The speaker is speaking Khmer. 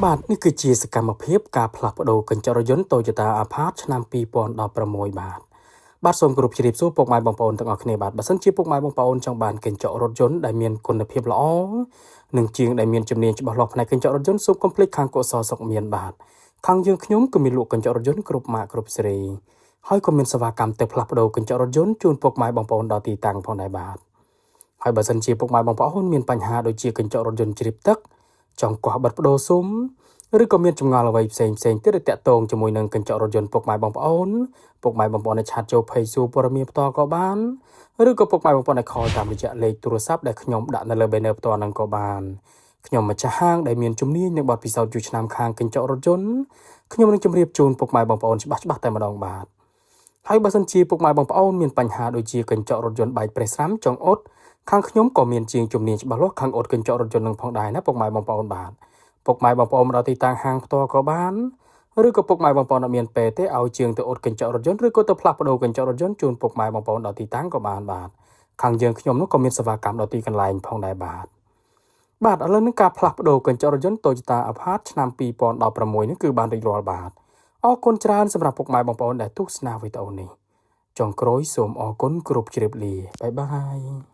បាទនេះគឺជាសកម្មភាពការផ្លាស់ប្ដូរកញ្ចក់រថយន្ត Toyota Apache ឆ្នាំ2016បាទសូមគោរពជម្រាបសួរពុកម៉ែបងប្អូនទាំងអស់គ្នាបាទបើសិនជាពុកម៉ែបងប្អូនចង់បានកញ្ចក់រថយន្តដែលមានគុណភាពល្អនិងជាងដែលមានជំនាញច្បាស់លាស់ផ្នែកកញ្ចក់រថយន្តសូមកុំភ្លេចខាងកុសលសុខមានបាទខាងយើងខ្ញុំក៏មានលក់កញ្ចក់រថយន្តគ្រប់ម៉ាកគ្រប់ស៊េរីហើយក៏មានសេវាកម្មទៅផ្លាស់ប្ដូរកញ្ចក់រថយន្តជូនពុកម៉ែបងប្អូនដល់ទីតាំងផងដែរបាទហើយបើសិនជាពុកម៉ែបងប្អូនមានបញ្ហាដូចជាកញ្ចក់រថយន្តជ្រាបទឹកចង់កោះបិទបដូរស៊ុំឬក៏មានចម្ងល់អ្វីផ្សេងទៀតដែលតាក់ទងជាមួយនឹងកញ្ចក់រថយន្តពុកម៉ែបងប្អូនអាចឆាតចូល Page សួរព័ត៌មានផ្ទាល់ក៏បានឬក៏ពុកម៉ែបងប្អូនអាចខលតាមរយៈលេខទូរស័ព្ទដែលខ្ញុំដាក់នៅលើ banner ផ្ទាល់ហ្នឹងក៏បានខ្ញុំម្ចាស់ហាងដែលមានជំនាញនិងបទពិសោធន៍យូរឆ្នាំខាងកញ្ចក់រថយន្តខ្ញុំនឹងជម្រាបជូនពុកម៉ែបងប្អូនច្បាស់តែម្ដងបាទហើយបើសិនជាពុកម៉ែបងប្អូនមានបញ្ហាដូចជាកញ្ចក់រថយន្តបែកប្រេះស្រាំចង់អ៊ុតខាងខ្ញុំក៏មានជាងជំនាញច្បាស់លាស់ខាងអ៊ុតកញ្ចក់រថយន្តនឹងផងដែរណាពុកម៉ែបងប្អូនបាទពុកម៉ែបងប្អូនមកដល់ទីតាំងហាងផ្ទាល់ក៏បានឬក៏ពុកម៉ែបងប្អូនអត់មានពេលទេឲ្យជាងទៅអ៊ុតកញ្ចក់រថយន្តឬក៏ទៅផ្លាស់ប្ដូរកញ្ចក់រថយន្តជូនពុកម៉ែបងប្អូនដល់ទីតាំងក៏បានបាទខាងយើងខ្ញុំនោះក៏មានសេវាកម្មដល់ទីកន្លែងផងដែរបាទឥឡូវនេះការផ្លាស់ប្ដូរកញ្ចក់រថយន្ត Toyota Apache ឆ្នាំ2016នេះគឺបានរួចរាល់បាទអរគុណច្រើនសម្រាប់ពុកម៉ែបងប្អូនដែលទស្សនាវីដេអូនេះចុងក្រោយសូមអរគុណគ្រប់ជ្រាបលាបាយបាយ